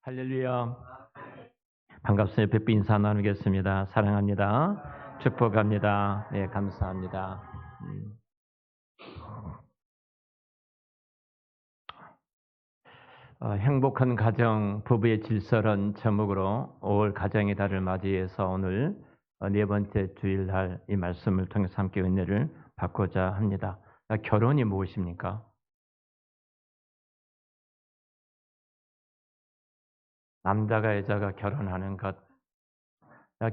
할렐루야. 반갑습니다. 뵙고 인사 나누겠습니다. 사랑합니다. 축복합니다. 네, 감사합니다. 음, 행복한 가정, 부부의 질서란 제목으로 5월 가정의 달을 맞이해서 오늘 네 번째 주일날 이 말씀을 통해서 함께 은혜를 받고자 합니다. 결혼이 무엇입니까? 남자가 여자가 결혼하는 것.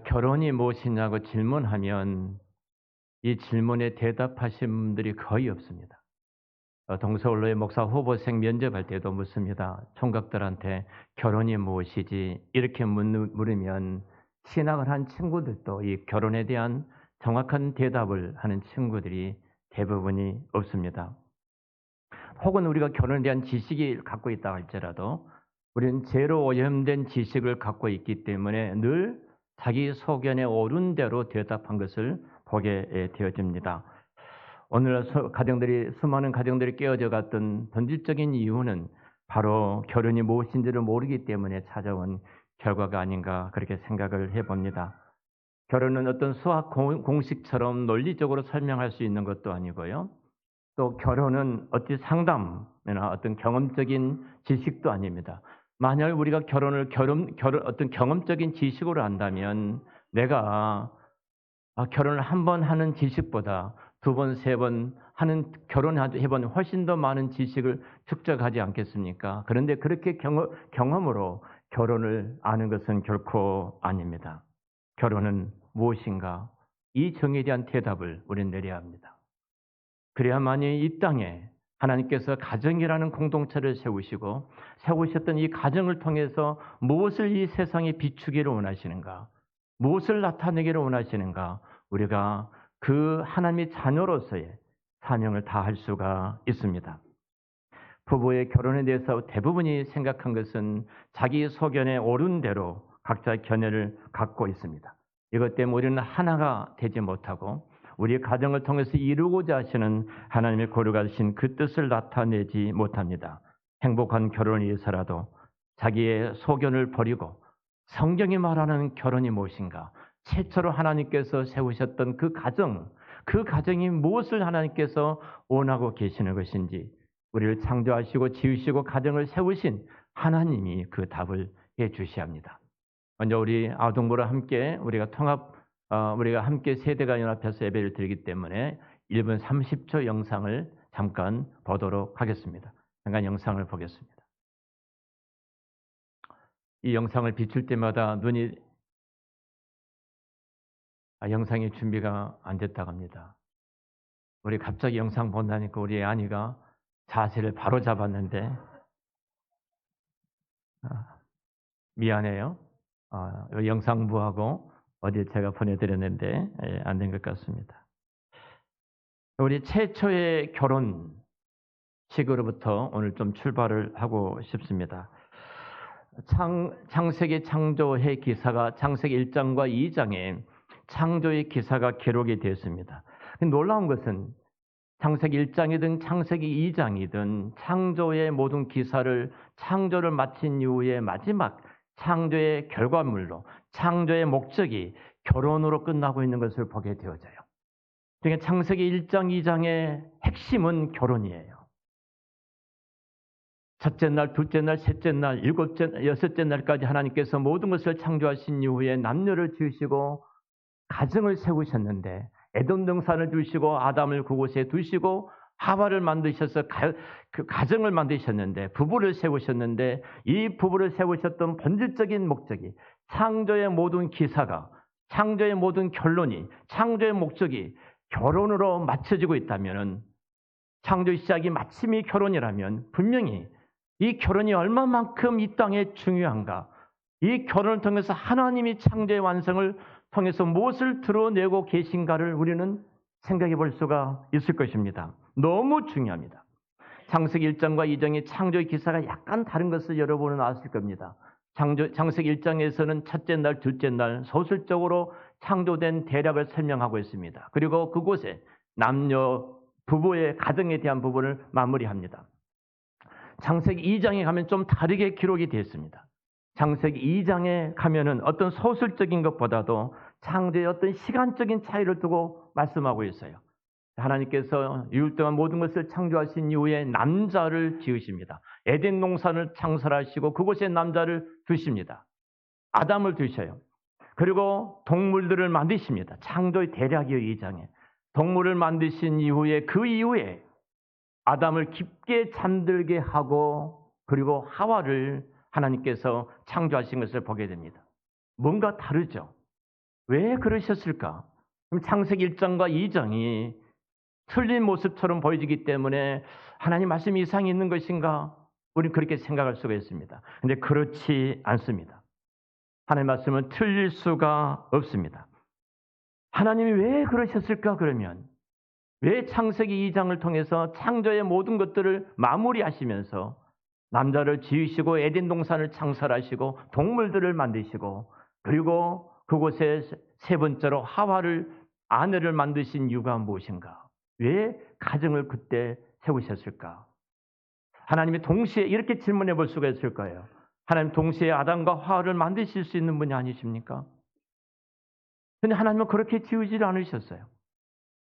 결혼이 무엇이냐고 질문하면 이 질문에 대답하신 분들이 거의 없습니다. 동서울로의 목사 후보생 면접할 때도 묻습니다. 총각들한테 결혼이 무엇이지? 이렇게 물으면 신학을 한 친구들도 이 결혼에 대한 정확한 대답을 하는 친구들이 대부분이 없습니다. 혹은 우리가 결혼에 대한 지식이 갖고 있다 할지라도 우리는 죄로 오염된 지식을 갖고 있기 때문에 늘 자기 소견에 옳은 대로 대답한 것을 보게 되어집니다. 오늘날 수많은 가정들이 깨어져 갔던 본질적인 이유는 바로 결혼이 무엇인지를 모르기 때문에 찾아온 결과가 아닌가 그렇게 생각을 해봅니다. 결혼은 어떤 수학 공식처럼 논리적으로 설명할 수 있는 것도 아니고요. 또 결혼은 어찌 상담이나 어떤 경험적인 지식도 아닙니다. 만약 우리가 결혼을 어떤 경험적인 지식으로 한다면 내가 결혼을 한 번 하는 지식보다 두 번, 세 번 하는 결혼해본 훨씬 더 많은 지식을 축적하지 않겠습니까? 그런데 그렇게 경험으로 결혼을 아는 것은 결코 아닙니다. 결혼은 무엇인가? 이 정의에 대한 대답을 우리는 내려야 합니다. 그래야만이 이 땅에 하나님께서 가정이라는 공동체를 세우셨던 이 가정을 통해서 무엇을 이 세상에 비추기를 원하시는가? 무엇을 나타내기를 원하시는가? 우리가 그 하나님의 자녀로서의 사명을 다할 수가 있습니다. 부부의 결혼에 대해서 대부분이 생각한 것은 자기 소견에 옳은 대로 각자의 견해를 갖고 있습니다. 이것 때문에 우리는 하나가 되지 못하고 우리의 가정을 통해서 이루고자 하시는 하나님의 고려가 주신 그 뜻을 나타내지 못합니다. 행복한 결혼을 위해서라도 자기의 소견을 버리고 성경이 말하는 결혼이 무엇인가? 최초로 하나님께서 세우셨던 그 가정이 무엇을 하나님께서 원하고 계시는 것인지 우리를 창조하시고 지으시고 가정을 세우신 하나님이 그 답을 해 주셔야 합니다. 먼저 우리 아동부를 함께 우리가 함께 세대가 연합해서 예배를 드리기 때문에 1분 30초 영상을 잠깐 보도록 하겠습니다. 잠깐 영상을 보겠습니다. 이 영상을 비출 때마다 영상이 준비가 안 됐다고 합니다. 우리 갑자기 영상 본다니까 우리 아니가 자세를 바로 잡았는데 미안해요. 영상부하고 어제 제가 보내드렸는데 안 된 것 같습니다. 우리 최초의 결혼식으로부터 오늘 좀 출발을 하고 싶습니다. 창세기 창조의 기사가 창세기 1장과 2장에 창조의 기사가 기록이 되었습니다. 놀라운 것은 창세기 1장이든 창세기 2장이든 창조의 모든 기사를 창조를 마친 이후에 마지막 창조의 결과물로 창조의 목적이 결혼으로 끝나고 있는 것을 보게 되어져요. 그러니까 창세기 1장, 2장의 핵심은 결혼이에요. 첫째 날, 둘째 날, 셋째 날, 일곱째, 여섯째 날까지 하나님께서 모든 것을 창조하신 이후에 남녀를 지으시고 가정을 세우셨는데 에덴 동산을 주시고 아담을 그곳에 두시고 하와를 만드셔서 그 가정을 만드셨는데 부부를 세우셨는데 이 부부를 세우셨던 본질적인 목적이 창조의 모든 기사가 창조의 모든 결론이 창조의 목적이 결혼으로 맞춰지고 있다면 창조의 시작이 마침이 결혼이라면 분명히 이 결혼이 얼마만큼 이 땅에 중요한가 이 결혼을 통해서 하나님이 창조의 완성을 통해서 무엇을 드러내고 계신가를 우리는 생각해 볼 수가 있을 것입니다. 너무 중요합니다. 창세기 1장과 2장의 창조의 기사가 약간 다른 것을 여러분은 아실 겁니다. 창세기 1장에서는 첫째 날, 둘째 날 소설적으로 창조된 대략을 설명하고 있습니다. 그리고 그곳에 남녀 부부의 가정에 대한 부분을 마무리합니다. 창세기 2장에 가면 좀 다르게 기록이 되어 있습니다. 창세기 2장에 가면은 어떤 소설적인 것보다도 창조의 어떤 시간적인 차이를 두고 말씀하고 있어요. 하나님께서 유일 동안 모든 것을 창조하신 이후에 남자를 지으십니다. 에덴 동산을 창설하시고 그곳에 남자를 두십니다. 아담을 두셔요. 그리고 동물들을 만드십니다. 창조의 대략이요, 2장에. 동물을 만드신 이후에 그 이후에 아담을 깊게 잠들게 하고 그리고 하와를 하나님께서 창조하신 것을 보게 됩니다. 뭔가 다르죠. 왜 그러셨을까? 그럼 창세기 1장과 2장이 틀린 모습처럼 보여지기 때문에 하나님 말씀이 이상이 있는 것인가? 우리는 그렇게 생각할 수가 있습니다. 그런데 그렇지 않습니다. 하나님 말씀은 틀릴 수가 없습니다. 하나님이 왜 그러셨을까? 그러면 왜 창세기 2장을 통해서 창조의 모든 것들을 마무리하시면서 남자를 지으시고 에덴 동산을 창설하시고 동물들을 만드시고 그리고 그곳에 세 번째로 하와를 아내를 만드신 이유가 무엇인가? 왜 가정을 그때 세우셨을까? 하나님이 동시에 이렇게 질문해 볼 수가 있을 거예요. 하나님 동시에 아담과 하와를 만드실 수 있는 분이 아니십니까? 근데 하나님은 그렇게 지으질 않으셨어요.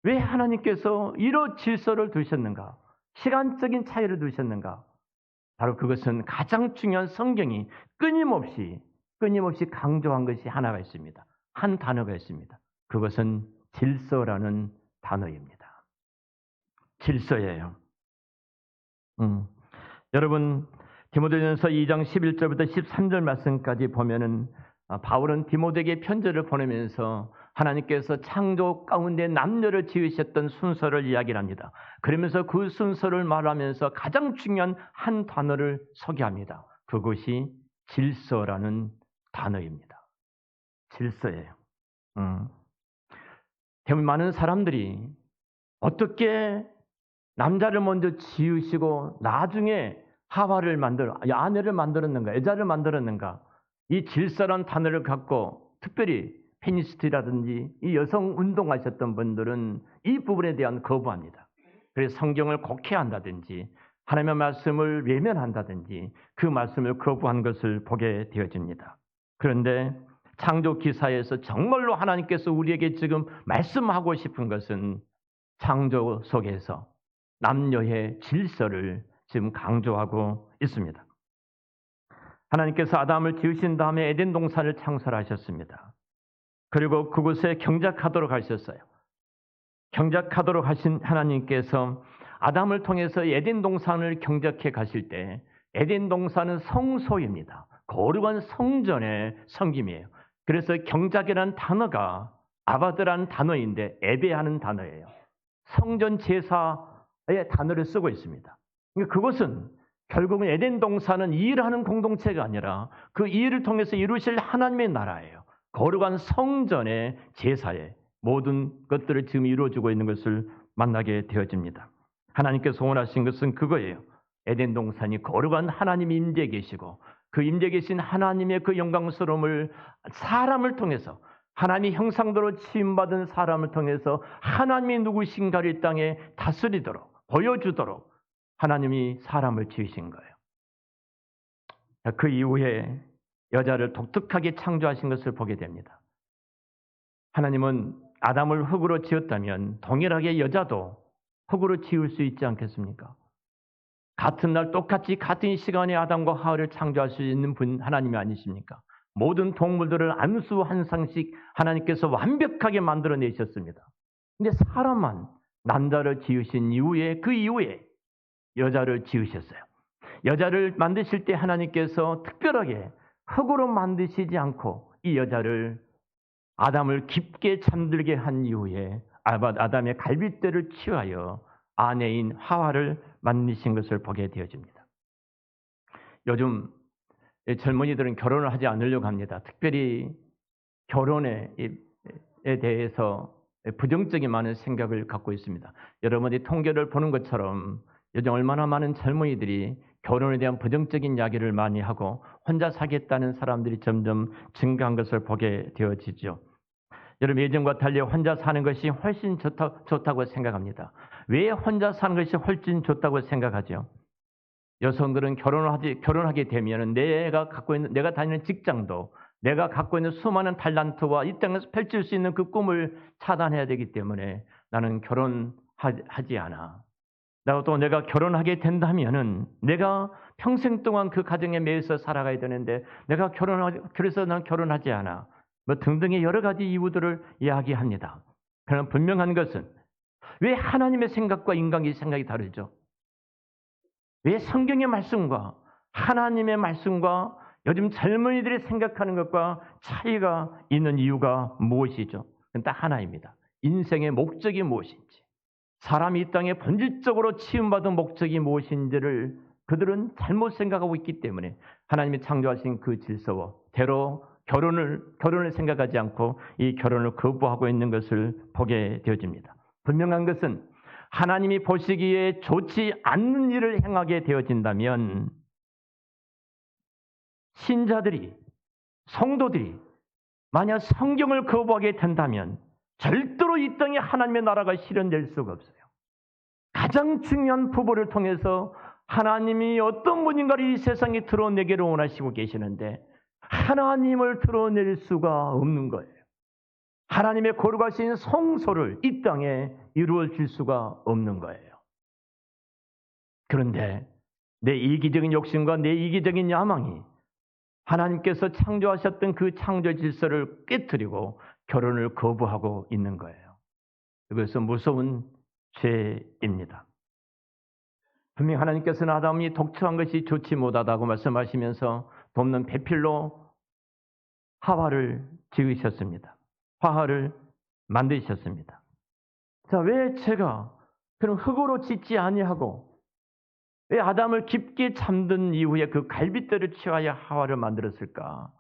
왜 하나님께서 이런 질서를 두셨는가? 시간적인 차이를 두셨는가? 바로 그것은 가장 중요한 성경이 끊임없이 강조한 것이 하나가 있습니다. 한 단어가 있습니다. 그것은 질서라는 단어입니다. 질서예요. 여러분 디모데전서 2장 11절부터 13절 말씀까지 보면은 바울은 디모데에게 편지를 보내면서 하나님께서 창조 가운데 남녀를 지으셨던 순서를 이야기를 합니다. 그러면서 그 순서를 말하면서 가장 중요한 한 단어를 소개합니다. 그것이 질서라는 단어입니다. 질서예요. 대부분 많은 사람들이 어떻게 남자를 먼저 지으시고 나중에 하와를 아내를 만들었는가, 여자를 만들었는가, 이 질서란 단어를 갖고 특별히 페미니스트라든지 이 여성 운동하셨던 분들은 이 부분에 대한 거부합니다. 그래서 성경을 곡해한다든지 하나님의 말씀을 외면한다든지 그 말씀을 거부한 것을 보게 되어집니다. 그런데 창조 기사에서 정말로 하나님께서 우리에게 지금 말씀하고 싶은 것은 창조 속에서 남녀의 질서를 지금 강조하고 있습니다. 하나님께서 아담을 지으신 다음에 에덴 동산을 창설하셨습니다. 그리고 그곳에 경작하도록 하셨어요. 경작하도록 하신 하나님께서 아담을 통해서 에덴 동산을 경작해 가실 때 에덴 동산은 성소입니다. 거룩한 성전의 섬김이에요. 그래서 경작이라는 단어가 아바드라는 단어인데 예배하는 단어예요. 성전 제사의 단어를 쓰고 있습니다. 그러니까 그것은 결국은 에덴 동산은 일하는 공동체가 아니라 그 일을 통해서 이루실 하나님의 나라예요. 거룩한 성전의 제사에 모든 것들을 지금 이루어지고 있는 것을 만나게 되어집니다. 하나님께서 원하신 것은 그거예요. 에덴 동산이 거룩한 하나님이 임재 계시고 그 임재 계신 하나님의 그 영광스러움을 사람을 통해서 하나님의 형상대로 치임받은 사람을 통해서 하나님이 누구신가를 이 땅에 다스리도록 보여주도록 하나님이 사람을 지으신 거예요. 그 이후에 여자를 독특하게 창조하신 것을 보게 됩니다. 하나님은 아담을 흙으로 지었다면 동일하게 여자도 흙으로 지을 수 있지 않겠습니까? 같은 날 똑같이 같은 시간에 아담과 하와를 창조할 수 있는 분 하나님이 아니십니까? 모든 동물들을 안수 한 상씩 하나님께서 완벽하게 만들어내셨습니다. 그런데 사람만 남자를 지으신 이후에 그 이후에 여자를 지으셨어요. 여자를 만드실 때 하나님께서 특별하게 흙으로 만드시지 않고 이 여자를 아담을 깊게 잠들게 한 이후에 아담의 갈빗대를 취하여 아내인 하와를 만드신 것을 보게 되어집니다. 요즘 젊은이들은 결혼을 하지 않으려고 합니다. 특별히 결혼에 대해서 부정적인 많은 생각을 갖고 있습니다. 여러분이 통계를 보는 것처럼 요즘 얼마나 많은 젊은이들이 결혼에 대한 부정적인 이야기를 많이 하고 혼자 사겠다는 사람들이 점점 증가한 것을 보게 되어지죠. 여러분 예전과 달리 혼자 사는 것이 훨씬 좋다고 생각합니다. 왜 혼자 사는 것이 훨씬 좋다고 생각하죠? 여성들은 결혼하게 되면 내가 다니는 직장도, 내가 갖고 있는 수많은 달란트와 이 땅에서 펼칠 수 있는 그 꿈을 차단해야 되기 때문에 나는 결혼하지 않아. 또 내가 결혼하게 된다면은 내가 평생 동안 그 가정에 매여서 살아가야 되는데 그래서 난 결혼하지 않아. 뭐 등등의 여러 가지 이유들을 이야기합니다. 그러나 분명한 것은 왜 하나님의 생각과 인간의 생각이 다르죠? 왜 성경의 말씀과 하나님의 말씀과 요즘 젊은이들이 생각하는 것과 차이가 있는 이유가 무엇이죠? 그건 딱 하나입니다. 인생의 목적이 무엇인지, 사람이 이 땅에 본질적으로 치움받은 목적이 무엇인지를 그들은 잘못 생각하고 있기 때문에 하나님이 창조하신 그 질서와 대로 결혼을 생각하지 않고 이 결혼을 거부하고 있는 것을 보게 되어집니다. 분명한 것은 하나님이 보시기에 좋지 않는 일을 행하게 되어진다면 신자들이, 성도들이 만약 성경을 거부하게 된다면 절대로 이 땅에 하나님의 나라가 실현될 수가 없어요. 가장 중요한 부분을 통해서 하나님이 어떤 분인가를 이 세상에 드러내기를 원하시고 계시는데 하나님을 드러낼 수가 없는 거예요. 하나님의 거룩하신 성소를 이 땅에 이루어질 수가 없는 거예요. 그런데 내 이기적인 욕심과 내 이기적인 야망이 하나님께서 창조하셨던 그 창조 질서를 깨트리고 결혼을 거부하고 있는 거예요. 이것은 무서운 죄입니다. 분명히 하나님께서는 아담이 독처한 것이 좋지 못하다고 말씀하시면서 돕는 배필로 하와를 지으셨습니다. 화화를 만드셨습니다. 자, 왜 제가 그런 흙으로 짓지 아니하고 왜 아담을 깊게 잠든 이후에 그 갈빗대를 취하여 하와를 만들었을까?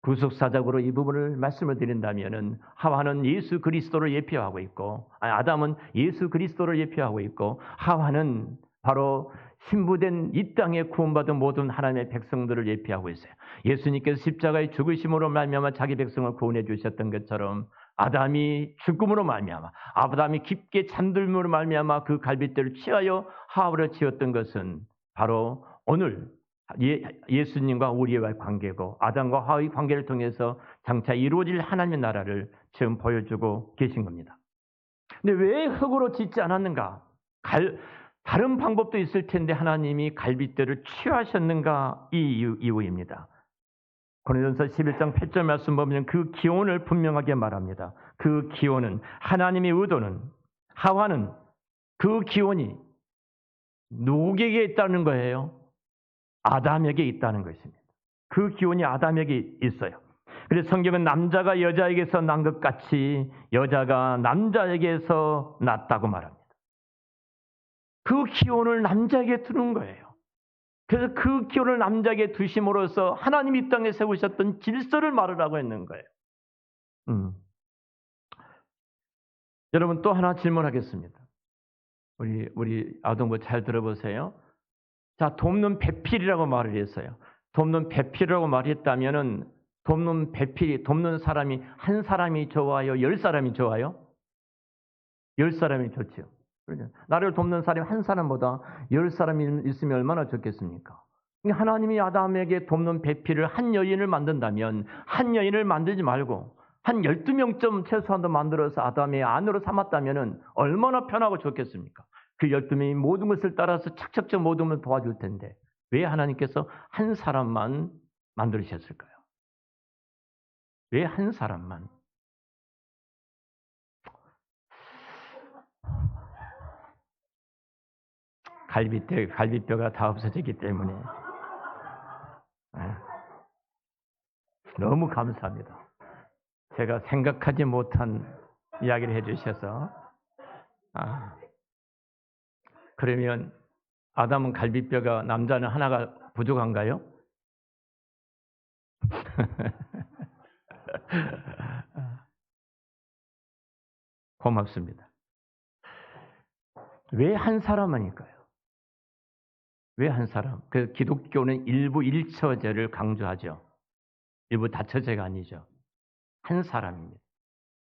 구속사적으로 이 부분을 말씀을 드린다면은 하와는 예수 그리스도를 예표하고 있고, 아담은 예수 그리스도를 예표하고 있고, 하와는 바로 신부된 이 땅에 구원받은 모든 하나님의 백성들을 예표하고 있어요. 예수님께서 십자가의 죽으심으로 말미암아 자기 백성을 구원해 주셨던 것처럼 아담이 죽음으로 말미암아, 아담이 깊게 잠들므로 말미암아 그 갈빗대를 취하여 하와를 지었던 것은 바로 오늘 예수님과 우리의 관계고 아담과 하와의 관계를 통해서 장차 이루어질 하나님의 나라를 지금 보여주고 계신 겁니다. 근데 왜 흙으로 짓지 않았는가? 다른 방법도 있을 텐데 하나님이 갈빗대를 취하셨는가? 이 이유입니다. 고린도전서 11장 8절 말씀 보면 그 기원을 분명하게 말합니다. 그 기원은 하나님의 의도는 하와는 그 기원이 누구에게 있다는 거예요? 아담에게 있다는 것입니다. 그 기원이 아담에게 있어요. 그래서 성경은 남자가 여자에게서 난 것 같이 여자가 남자에게서 났다고 말합니다. 그 기원을 남자에게 두는 거예요. 그래서 그 기원을 남자에게 두심으로써 하나님이 이 땅에 세우셨던 질서를 말하라고 했는 거예요. 여러분 또 하나 질문하겠습니다. 우리 아동부 잘 들어보세요. 자, 돕는 배필이라고 말을 했어요. 돕는 배필이라고 말했다면은 돕는 사람이 한 사람이 좋아요? 10사람이 좋아요? 10사람이 좋죠. 그렇죠. 나를 돕는 사람이 한 사람보다 10사람이 있으면 얼마나 좋겠습니까? 하나님이 아담에게 돕는 배필을 한 여인을 만든다면 한 여인을 만들지 말고 한 12명쯤 최소한도 만들어서 아담의 아내로 삼았다면 얼마나 편하고 좋겠습니까? 그 12명이 모든 것을 따라서 착착착 모든 것을 도와줄 텐데 왜 하나님께서 한 사람만 만들으셨을까요? 왜 한 사람만? 갈비뼈가 다 없어졌기 때문에 너무 감사합니다. 제가 생각하지 못한 이야기를 해주셔서 그러면 아담은 갈비뼈가 남자는 하나가 부족한가요? 고맙습니다. 왜 한 사람만일까요? 왜 한 사람? 그 기독교는 일부 일처제를 강조하죠. 일부 다처제가 아니죠. 한 사람입니다.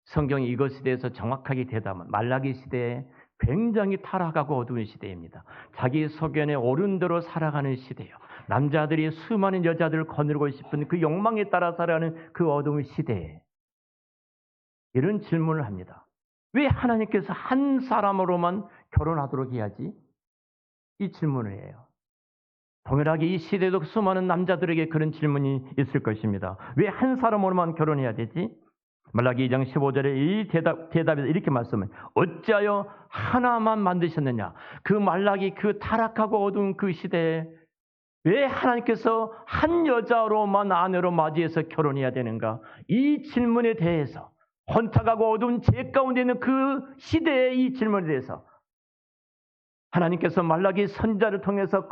성경이 이것에 대해서 정확하게 말라기 시대에 굉장히 타락하고 어두운 시대입니다. 자기 소견에 옳은 대로 살아가는 시대예요. 남자들이 수많은 여자들을 거느리고 싶은 그 욕망에 따라 살아가는 그 어두운 시대에 이런 질문을 합니다. 왜 하나님께서 한 사람으로만 결혼하도록 해야지? 이 질문을 해요. 동일하게 이 시대도 수많은 남자들에게 그런 질문이 있을 것입니다. 왜 한 사람으로만 결혼해야 되지? 말라기 2장 15절에 이 대답에서 이렇게 말씀을 어찌하여 하나만 만드셨느냐? 그 말라기 그 타락하고 어두운 그 시대에 왜 하나님께서 한 여자로만 아내로 맞이해서 결혼해야 되는가? 이 질문에 대해서 혼탁하고 어두운 죄 가운데 있는 그 시대의 이 질문에 대해서 하나님께서 말라기 선지자를 통해서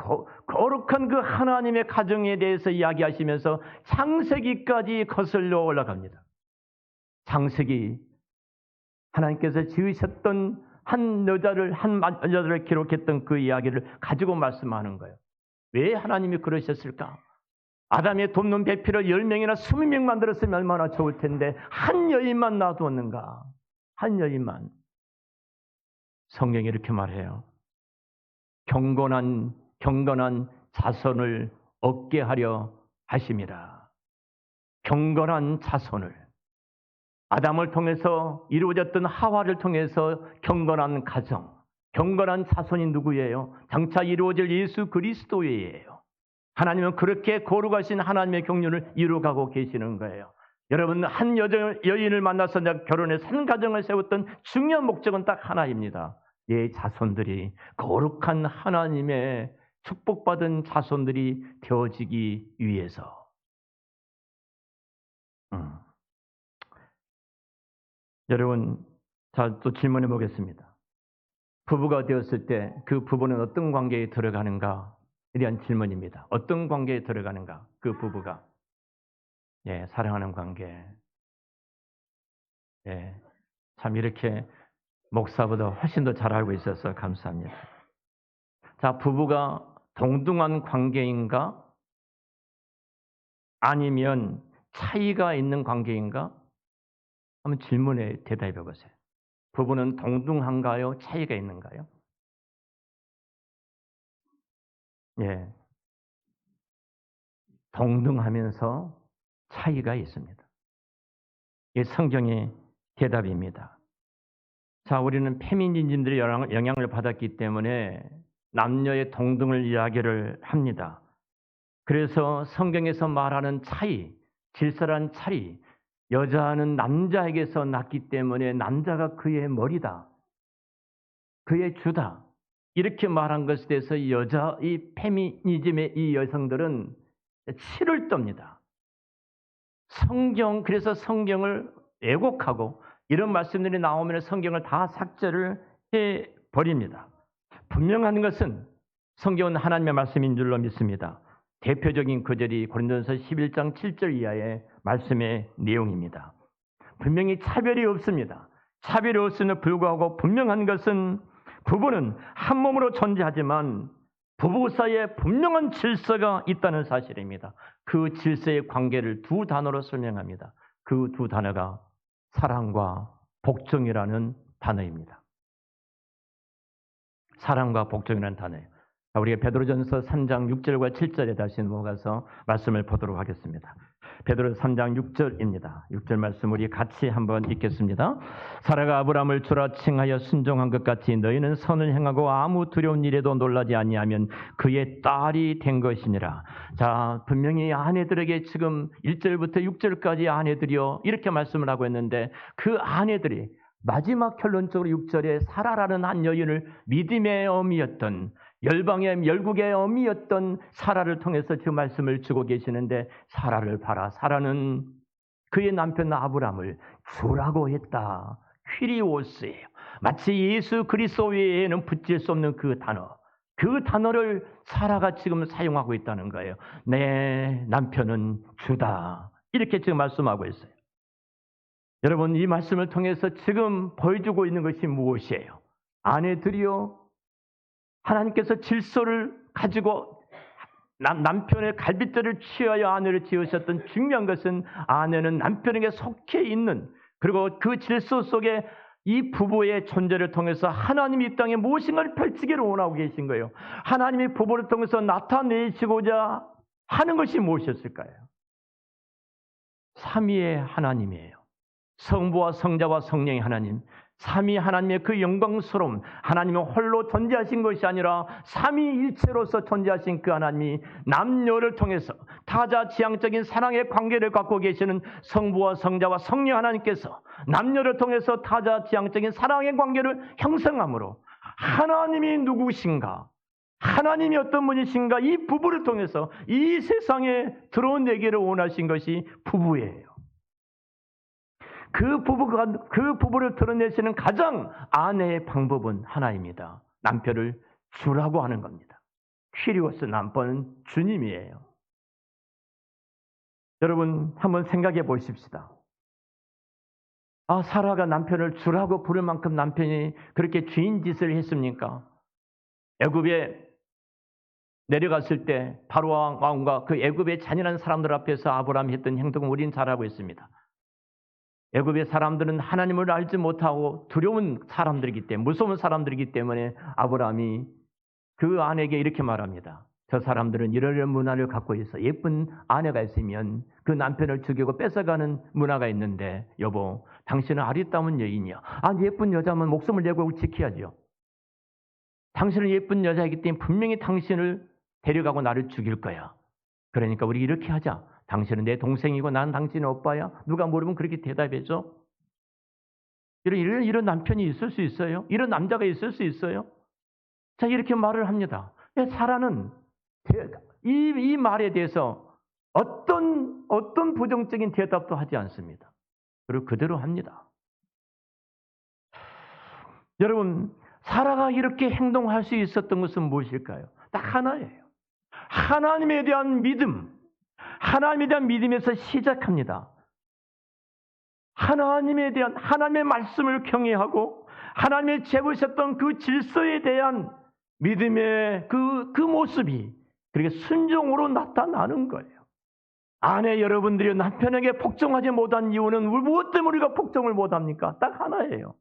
거룩한 그 하나님의 가정에 대해서 이야기하시면서 창세기까지 거슬러 올라갑니다. 창세기 하나님께서 지으셨던 한 여자를 기록했던 그 이야기를 가지고 말씀하는 거예요. 왜 하나님이 그러셨을까? 아담의 돕는 배필을 10명이나 20명 만들었으면 얼마나 좋을 텐데 한 여인만 놔두었는가? 한 여인만. 성경이 이렇게 말해요. 경건한 자손을 얻게 하려 하심이라. 경건한 자손을. 아담을 통해서 이루어졌던 하와를 통해서 경건한 가정, 경건한 자손이 누구예요? 장차 이루어질 예수 그리스도예요. 하나님은 그렇게 거룩하신 하나님의 경륜을 이루어가고 계시는 거예요. 여러분, 한 여인을 만나서 결혼해서 한 가정을 세웠던 중요한 목적은 딱 하나입니다. 내 자손들이 거룩한 하나님의 축복받은 자손들이 되어지기 위해서. 여러분, 자, 또 질문해 보겠습니다. 부부가 되었을 때 그 부부는 어떤 관계에 들어가는가? 에 대한 질문입니다. 어떤 관계에 들어가는가? 그 부부가. 예, 사랑하는 관계. 예, 참 이렇게 목사보다 훨씬 더 잘 알고 있어서 감사합니다. 자, 부부가 동등한 관계인가? 아니면 차이가 있는 관계인가? 한번 질문에 대답해 보세요. 부부는 동등한가요? 차이가 있는가요? 예. 동등하면서 차이가 있습니다. 이게 성경의 대답입니다. 자, 우리는 페미니즘들의 영향을 받았기 때문에 남녀의 동등을 이야기를 합니다. 그래서 성경에서 말하는 차이, 질서란 차이, 여자는 남자에게서 났기 때문에 남자가 그의 머리다, 그의 주다, 이렇게 말한 것에 대해서 이 페미니즘의 이 여성들은 치를 떱니다. 그래서 성경을 왜곡하고 이런 말씀들이 나오면 성경을 다 삭제를 해버립니다. 분명한 것은 성경은 하나님의 말씀인 줄로 믿습니다. 대표적인 구절이 고린도전서 11장 7절 이하의 말씀의 내용입니다. 분명히 차별이 없습니다. 차별이 없음에도 불구하고 분명한 것은 부부는 한 몸으로 존재하지만 부부 사이에 분명한 질서가 있다는 사실입니다. 그 질서의 관계를 두 단어로 설명합니다. 그 두 단어가 사랑과 복종이라는 단어입니다. 사랑과 복종이라는 단어예요. 우리가 베드로전서 3장 6절과 7절에 다시 넘어가서 말씀을 보도록 하겠습니다. 베드로전서 3장 6절입니다. 6절 말씀 우리 같이 한번 읽겠습니다. 사라가 아브라함을 주라 칭하여 순종한 것 같이 너희는 선을 행하고 아무 두려운 일에도 놀라지 아니하면 그의 딸이 된 것이니라. 자, 분명히 아내들에게 지금 1절부터 6절까지 아내들이요 이렇게 말씀을 하고 있는데 그 아내들이 마지막 결론적으로 6절에 사라라는 한 여인을 믿음의 어미였던 열국의 어미였던 사라를 통해서 그 말씀을 주고 계시는데 사라를 봐라. 사라는 그의 남편 아브라함을 주라고 했다. 퀴리오스예요. 마치 예수 그리스도 외에는 붙일 수 없는 그 단어. 그 단어를 사라가 지금 사용하고 있다는 거예요. 내 남편은 주다. 이렇게 지금 말씀하고 있어요. 여러분, 이 말씀을 통해서 지금 보여주고 있는 것이 무엇이에요? 아내들이요, 하나님께서 질서를 가지고 남편의 갈빗대를 취하여 아내를 지으셨던 중요한 것은 아내는 남편에게 속해 있는, 그리고 그 질서 속에 이 부부의 존재를 통해서 하나님이 이 땅에 무엇인가를 펼치기를 원하고 계신 거예요. 하나님이 부부를 통해서 나타내시고자 하는 것이 무엇이었을까요? 삼위의 하나님이에요. 성부와 성자와 성령의 하나님, 삼위 하나님의 그 영광스러움, 하나님은 홀로 존재하신 것이 아니라 삼위일체로서 존재하신 그 하나님이 남녀를 통해서 타자지향적인 사랑의 관계를 갖고 계시는 성부와 성자와 성령 하나님께서 남녀를 통해서 타자지향적인 사랑의 관계를 형성함으로 하나님이 누구신가, 하나님이 어떤 분이신가, 이 부부를 통해서 이 세상에 드러내기를 원하신 것이 부부예요. 그 부부를 드러내시는 가장 아내의 방법은 하나입니다. 남편을 주라고 하는 겁니다. 퀴리오스 남편은 주님이에요. 여러분 한번 생각해 보십시다. 사라가 남편을 주라고 부를 만큼 남편이 그렇게 주인 짓을 했습니까? 애굽에 내려갔을 때 바로 왕과 그 애굽의 잔인한 사람들 앞에서 아브라함이 했던 행동을 우리는 잘 알고 있습니다. 애굽의 사람들은 하나님을 알지 못하고 두려운 사람들이기 때문에, 무서운 사람들이기 때문에 아브라함이 그 아내에게 이렇게 말합니다. 저 사람들은 이러한 문화를 갖고 있어. 예쁜 아내가 있으면 그 남편을 죽이고 뺏어가는 문화가 있는데, 여보, 당신은 아리따운 여인이야. 예쁜 여자면 목숨을 내고 지켜야죠. 당신은 예쁜 여자이기 때문에 분명히 당신을 데려가고 나를 죽일 거야. 그러니까 우리 이렇게 하자. 당신은 내 동생이고 난 당신의 오빠야. 누가 물으면 그렇게 대답해줘. 이런 남편이 있을 수 있어요? 이런 남자가 있을 수 있어요? 자, 이렇게 말을 합니다. 사라는 이 말에 대해서 어떤 부정적인 대답도 하지 않습니다. 그리고 그대로 합니다. 여러분, 사라가 이렇게 행동할 수 있었던 것은 무엇일까요? 딱 하나예요. 하나님에 대한 믿음. 하나님에 대한 믿음에서 시작합니다. 하나님에 대한, 하나님의 말씀을 경외하고 하나님의 재부셨던 그 질서에 대한 믿음의 그 모습이 그렇게 순종으로 나타나는 거예요. 아내 여러분들이 남편에게 복종하지 못한 이유는 무엇 때문에 우리가 복종을 못합니까? 딱 하나예요.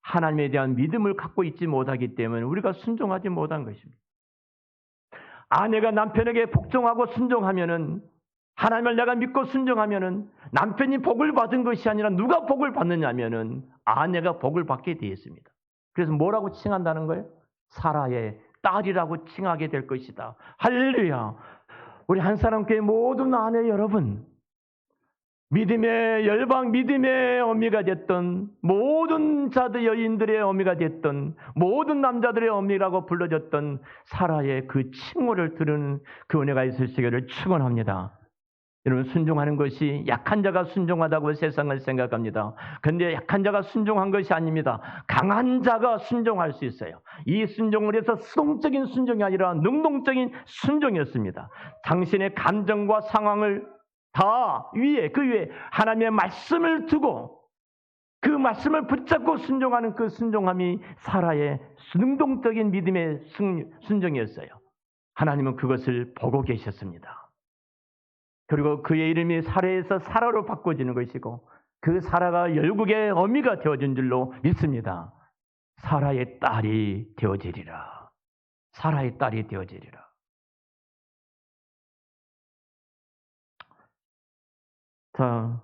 하나님에 대한 믿음을 갖고 있지 못하기 때문에 우리가 순종하지 못한 것입니다. 아내가 남편에게 복종하고 순종하면은, 하나님을 내가 믿고 순종하면은 남편이 복을 받은 것이 아니라 누가 복을 받느냐면은 아내가 복을 받게 되어 있습니다. 그래서 뭐라고 칭한다는 거예요? 사라의 딸이라고 칭하게 될 것이다. 할렐루야. 우리 한사람교회 모든 아내 여러분, 믿음의 열방, 믿음의 어미가 됐던, 모든 자들 여인들의 어미가 됐던, 모든 남자들의 어미라고 불러졌던 사라의 그 칭호를 들은 그 은혜가 있으시기를 축원합니다. 여러분, 순종하는 것이 약한 자가 순종하다고 세상을 생각합니다. 그런데 약한 자가 순종한 것이 아닙니다. 강한 자가 순종할 수 있어요. 이 순종을 해서 수동적인 순종이 아니라 능동적인 순종이었습니다. 당신의 감정과 상황을 다 그 위에 하나님의 말씀을 두고 그 말씀을 붙잡고 순종하는 그 순종함이 사라의 능동적인 믿음의 순종이었어요. 하나님은 그것을 보고 계셨습니다. 그리고 그의 이름이 사라에서 사라로 바꿔지는 것이고 그 사라가 열국의 어미가 되어진 줄로 믿습니다. 사라의 딸이 되어지리라. 사라의 딸이 되어지리라. 자,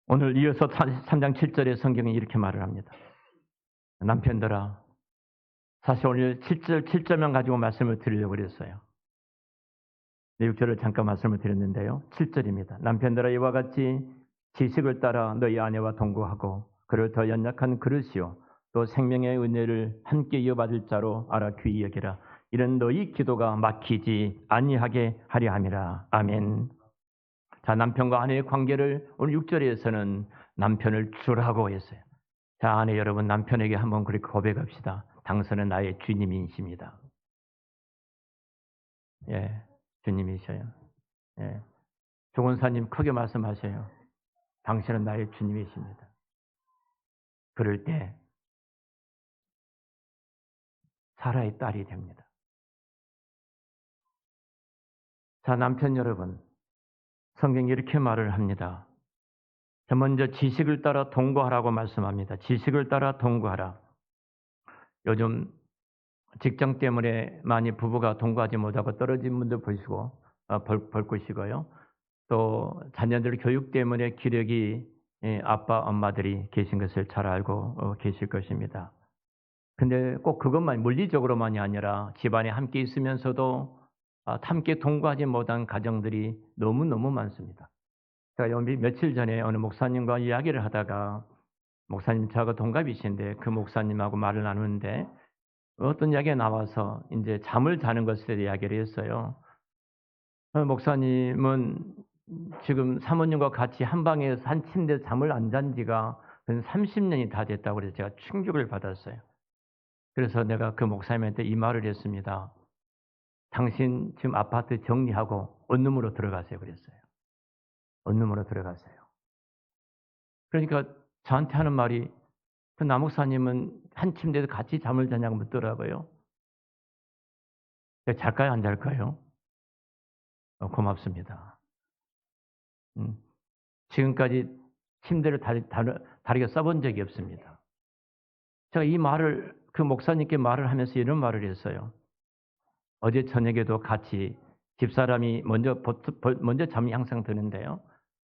오늘 이어서 3장 7절의 성경이 이렇게 말을 합니다. 남편들아, 사실 오늘 7절만 가지고 말씀을 드리려고 그랬어요. 6절을 잠깐 말씀을 드렸는데요. 7절입니다. 남편들아, 이와 같이 지식을 따라 너희 아내와 동거하고 그를 더 연약한 그릇이요 또 생명의 은혜를 함께 이어받을 자로 알아 귀히 여기라. 이런 너희 기도가 막히지 아니하게 하려 함이라. 아멘. 자, 남편과 아내의 관계를 오늘 6절에서는 남편을 주라고 했어요. 자, 아내 여러분, 남편에게 한번 그렇게 고백합시다. 당신은 나의 주님이십니다. 예, 주님이셔요. 예, 조건사님 크게 말씀하셔요. 당신은 나의 주님이십니다. 그럴 때 사라의 딸이 됩니다. 자, 남편 여러분, 성경이 이렇게 말을 합니다. 먼저 지식을 따라 동거하라고 말씀합니다. 지식을 따라 동거하라. 요즘 직장 때문에 많이 부부가 동거하지 못하고 떨어진 분들 보시고 볼 것이고요. 또 자녀들 교육 때문에 기력이 아빠, 엄마들이 계신 것을 잘 알고 계실 것입니다. 근데 꼭 그것만 물리적으로만이 아니라 집안에 함께 있으면서도 함께 동거하지 못한 가정들이 너무너무 많습니다. 제가 며칠 전에 어느 목사님과 이야기를 하다가 목사님 저하고 동갑이신데 그 목사님하고 말을 나누는데 어떤 이야기가 나와서 이제 잠을 자는 것에 대해 이야기를 했어요. 목사님은 지금 사모님과 같이 한 방에서 한 침대에서 잠을 안 잔 지가 근 30년이 다 됐다고 그래서 제가 충격을 받았어요. 그래서 내가 그 목사님한테 이 말을 했습니다. 당신 지금 아파트 정리하고 원룸으로 들어가세요 그랬어요. 원룸으로 들어가세요. 그러니까 저한테 하는 말이 그 남목사님은 한 침대에서 같이 잠을 자냐고 묻더라고요. 잘까요 안 잘까요? 고맙습니다. 지금까지 침대를 다르게 써본 적이 없습니다. 제가 이 말을 그 목사님께 말을 하면서 이런 말을 했어요. 어제 저녁에도 같이 집사람이 먼저 잠이 항상 드는데요.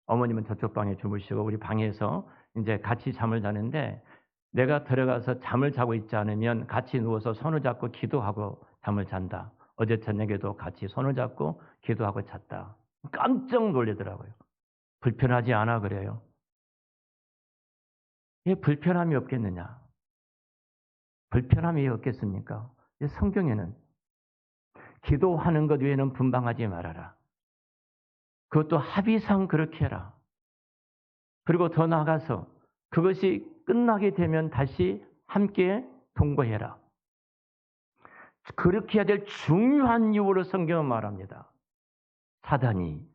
어머님은 저쪽 방에 주무시고 우리 방에서 이제 같이 잠을 자는데 내가 들어가서 잠을 자고 있지 않으면 같이 누워서 손을 잡고 기도하고 잠을 잔다. 어제 저녁에도 같이 손을 잡고 기도하고 잤다. 깜짝 놀라더라고요. 불편하지 않아 그래요. 왜 불편함이 없겠느냐? 불편함이 없겠습니까? 성경에는 기도하는 것 외에는 분방하지 말아라. 그것도 합의상 그렇게 해라. 그리고 더 나아가서 그것이 끝나게 되면 다시 함께 동거해라. 그렇게 해야 될 중요한 이유로 성경은 말합니다. 사단이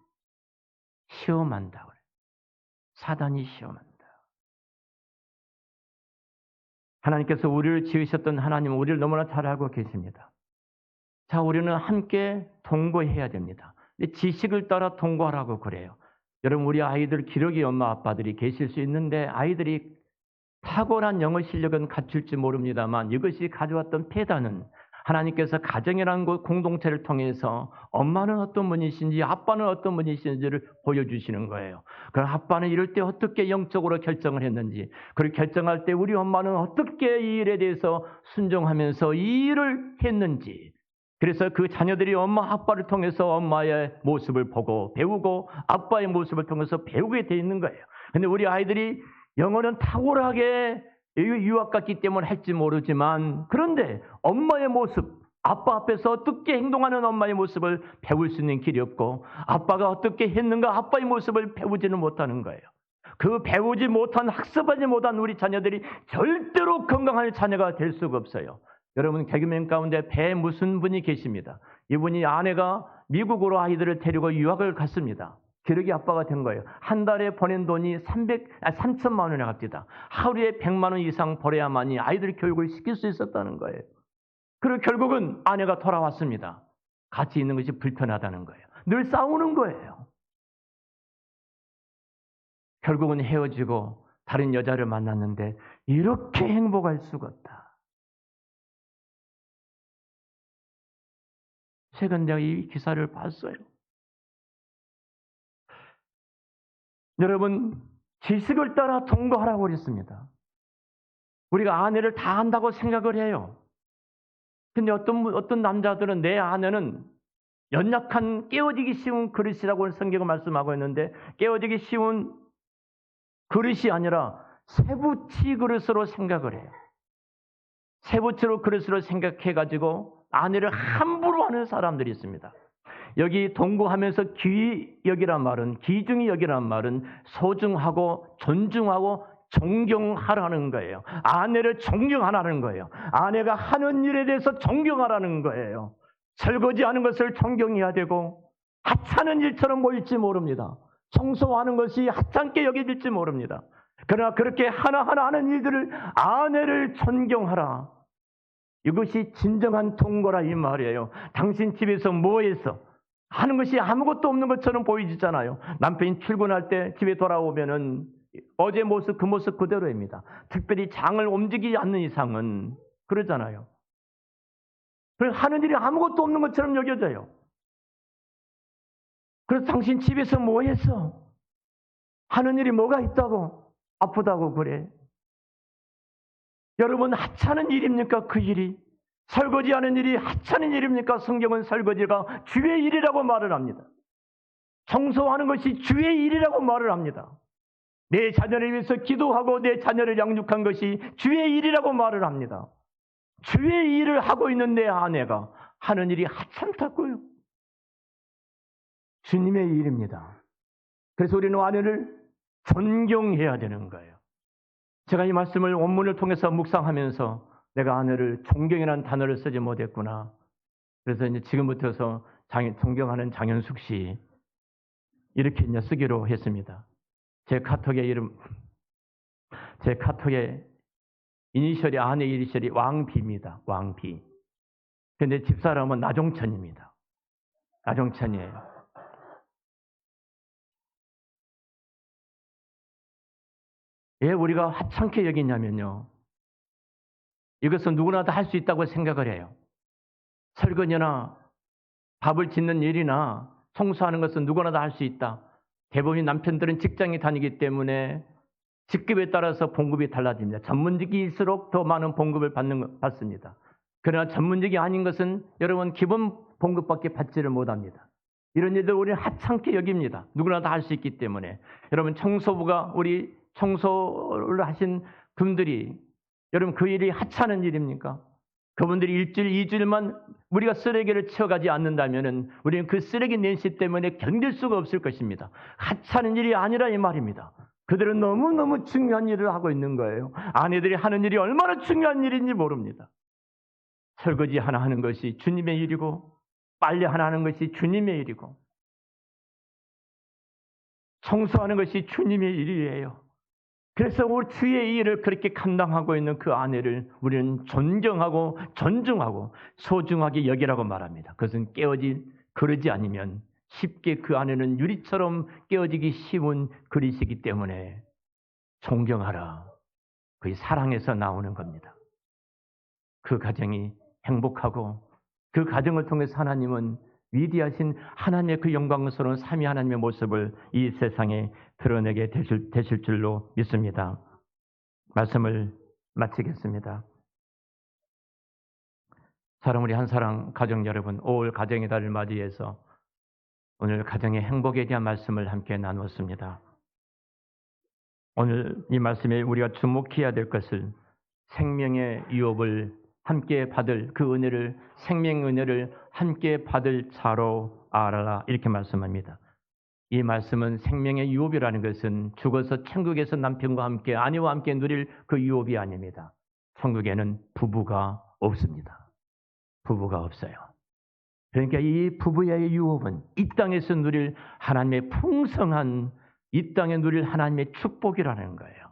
시험한다. 사단이 시험한다. 하나님께서 우리를 지으셨던 하나님은 우리를 너무나 잘 알고 계십니다. 자, 우리는 함께 동거해야 됩니다. 근데 지식을 따라 동거하라고 그래요. 여러분 우리 아이들 기러기 엄마 아빠들이 계실 수 있는데 아이들이 탁월한 영어 실력은 갖출지 모릅니다만 이것이 가져왔던 폐단은 하나님께서 가정이라는 공동체를 통해서 엄마는 어떤 분이신지 아빠는 어떤 분이신지를 보여주시는 거예요. 그럼 아빠는 이럴 때 어떻게 영적으로 결정을 했는지, 그리고 결정할 때 우리 엄마는 어떻게 이 일에 대해서 순종하면서 이 일을 했는지, 그래서 그 자녀들이 엄마 아빠를 통해서 엄마의 모습을 보고 배우고 아빠의 모습을 통해서 배우게 돼 있는 거예요. 근데 우리 아이들이 영어는 탁월하게 유학 갔기 때문에 할지 모르지만 그런데 엄마의 모습, 아빠 앞에서 어떻게 행동하는 엄마의 모습을 배울 수 있는 길이 없고 아빠가 어떻게 했는가 아빠의 모습을 배우지는 못하는 거예요. 그 배우지 못한 학습하지 못한 우리 자녀들이 절대로 건강한 자녀가 될 수가 없어요. 여러분 개그맨 가운데 배 무슨 분이 계십니다. 이분이 아내가 미국으로 아이들을 데리고 유학을 갔습니다. 기러기 아빠가 된 거예요. 한 달에 보낸 돈이 3천만 원이 갑니다. 하루에 100만 원 이상 벌어야만이 아이들 교육을 시킬 수 있었다는 거예요. 그리고 결국은 아내가 돌아왔습니다. 같이 있는 것이 불편하다는 거예요. 늘 싸우는 거예요. 결국은 헤어지고 다른 여자를 만났는데 이렇게 행복할 수가 없다. 최근 제가 이 기사를 봤어요. 여러분, 지식을 따라 동거하라고 그랬습니다. 우리가 아내를 다 안다고 생각을 해요. 근데 어떤 남자들은 내 아내는 연약한 깨어지기 쉬운 그릇이라고 성경을 말씀하고 있는데 깨어지기 쉬운 그릇이 아니라 쇠붙이 그릇으로 생각을 해요. 쇠붙이로 그릇으로 생각해가지고 아내를 함부로 하는 사람들이 있습니다. 여기 동거하면서 귀히 여기란 말은 귀중히 여기란 말은 소중하고 존중하고 존경하라는 거예요. 아내를 존경하라는 거예요. 아내가 하는 일에 대해서 존경하라는 거예요. 설거지하는 것을 존경해야 되고 하찮은 일처럼 보일지 모릅니다. 청소하는 것이 하찮게 여겨질지 모릅니다. 그러나 그렇게 하나하나 하는 일들을 아내를 존경하라. 이것이 진정한 동거라 이 말이에요. 당신 집에서 뭐 했어? 하는 것이 아무것도 없는 것처럼 보이잖아요. 남편이 출근할 때 집에 돌아오면은 어제 모습 그 모습 그대로입니다. 특별히 장을 움직이지 않는 이상은 그러잖아요. 그래서 하는 일이 아무것도 없는 것처럼 여겨져요. 그래서 당신 집에서 뭐 했어? 하는 일이 뭐가 있다고? 아프다고 그래. 여러분, 하찮은 일입니까? 그 일이? 설거지하는 일이 하찮은 일입니까? 성경은 설거지가 주의 일이라고 말을 합니다. 청소하는 것이 주의 일이라고 말을 합니다. 내 자녀를 위해서 기도하고 내 자녀를 양육한 것이 주의 일이라고 말을 합니다. 주의 일을 하고 있는 내 아내가 하는 일이 하찮다고요. 주님의 일입니다. 그래서 우리는 아내를 존경해야 되는 거예요. 제가 이 말씀을 원문을 통해서 묵상하면서 내가 아내를 존경이라는 단어를 쓰지 못했구나. 그래서 이제 지금부터서 존경하는 장현숙 씨 이렇게 이제 쓰기로 했습니다. 제 카톡의 이니셜이 아내 이니셜이 왕비입니다. 왕비. 근데 집사람은 나종천입니다. 나종천이에요. 왜 우리가 하찮게 여기냐면요. 이것은 누구나 다 할 수 있다고 생각을 해요. 설거지나 밥을 짓는 일이나 청소하는 것은 누구나 다 할 수 있다. 대부분 남편들은 직장에 다니기 때문에 직급에 따라서 봉급이 달라집니다. 전문직일수록 더 많은 봉급을 받습니다. 그러나 전문직이 아닌 것은 여러분 기본 봉급밖에 받지를 못합니다. 이런 일들 우리는 하찮게 여깁니다. 누구나 다 할 수 있기 때문에. 여러분 청소부가 우리 청소를 하신 분들이 여러분 그 일이 하찮은 일입니까? 그분들이 일주일, 2주일만 우리가 쓰레기를 치워가지 않는다면 우리는 그 쓰레기 냄새 때문에 견딜 수가 없을 것입니다. 하찮은 일이 아니라 이 말입니다. 그들은 너무너무 중요한 일을 하고 있는 거예요. 아내들이 하는 일이 얼마나 중요한 일인지 모릅니다. 설거지 하나 하는 것이 주님의 일이고 빨래 하나 하는 것이 주님의 일이고 청소하는 것이 주님의 일이에요. 그래서 우리 주의 일을 그렇게 감당하고 있는 그 아내를 우리는 존경하고 존중하고 소중하게 여기라고 말합니다. 그것은 그러지 않으면 쉽게 그 아내는 유리처럼 깨어지기 쉬운 그릇이기 때문에 존경하라. 그게 사랑에서 나오는 겁니다. 그 가정이 행복하고 그 가정을 통해서 하나님은 위대하신 하나님의 그 영광스러운 삼위 하나님의 모습을 이 세상에 드러내게 되실 줄로 믿습니다. 말씀을 마치겠습니다. 사랑 우리 한사랑 가정 여러분, 5월 가정의 달을 맞이해서 오늘 가정의 행복에 대한 말씀을 함께 나누었습니다. 오늘 이 말씀에 우리가 주목해야 될 것을 생명의 유업을 함께 받을 그 은혜를 생명의 은혜를 함께 받을 자로 알아라 이렇게 말씀합니다. 이 말씀은 생명의 유업이라는 것은 죽어서 천국에서 남편과 함께 아내와 함께 누릴 그 유업이 아닙니다. 천국에는 부부가 없습니다. 부부가 없어요. 그러니까 이 부부의 유업은 이 땅에서 누릴 하나님의 풍성한 이 땅에 누릴 하나님의 축복이라는 거예요.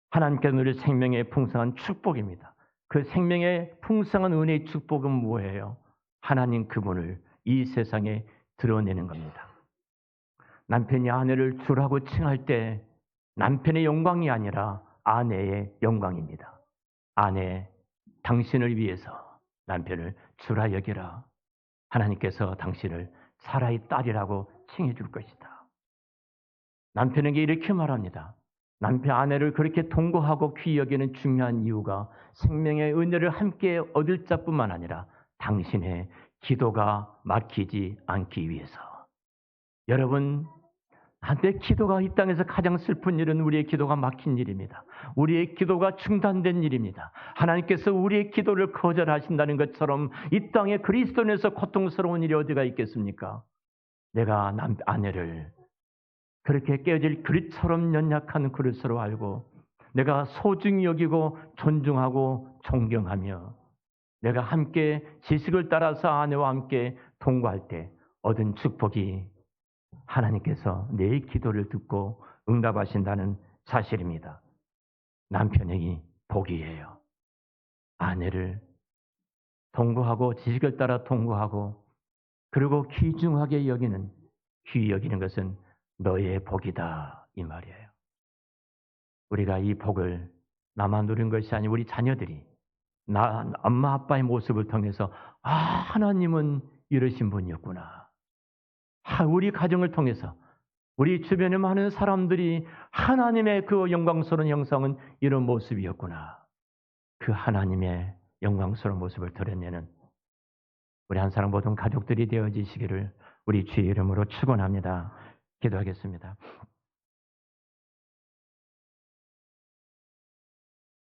하나님께 누릴 생명의 풍성한 축복입니다. 그 생명의 풍성한 은혜의 축복은 뭐예요? 하나님 그분을 이 세상에 드러내는 겁니다. 남편이 아내를 주라고 칭할 때 남편의 영광이 아니라 아내의 영광입니다. 아내, 당신을 위해서 남편을 주라 여기라. 하나님께서 당신을 사라의 딸이라고 칭해 줄 것이다. 남편에게 이렇게 말합니다. 남편 아내를 그렇게 동거하고 귀히 여기는 중요한 이유가 생명의 은혜를 함께 얻을 자뿐만 아니라 당신의 기도가 막히지 않기 위해서. 여러분, 내 기도가 이 땅에서 가장 슬픈 일은 우리의 기도가 막힌 일입니다. 우리의 기도가 중단된 일입니다. 하나님께서 우리의 기도를 거절하신다는 것처럼 이 땅에 그리스도인에서 고통스러운 일이 어디가 있겠습니까? 내가 아내를 그렇게 깨어질 그릇처럼 연약한 그릇으로 알고 내가 소중히 여기고 존중하고 존경하며 내가 함께 지식을 따라서 아내와 함께 동거할 때 얻은 축복이 하나님께서 내 기도를 듣고 응답하신다는 사실입니다. 남편에게 복이에요. 아내를 동거하고 지식을 따라 동거하고 그리고 귀중하게 여기는 것은 너의 복이다 이 말이에요. 우리가 이 복을 나만 누린 것이 아니고 우리 자녀들이 엄마 아빠의 모습을 통해서 하나님은 이러신 분이었구나. 우리 가정을 통해서 우리 주변에 많은 사람들이 하나님의 그 영광스러운 형상은 이런 모습이었구나. 그 하나님의 영광스러운 모습을 드러내는 우리 한 사람 모든 가족들이 되어지시기를 우리 주의 이름으로 축원합니다. 기도하겠습니다.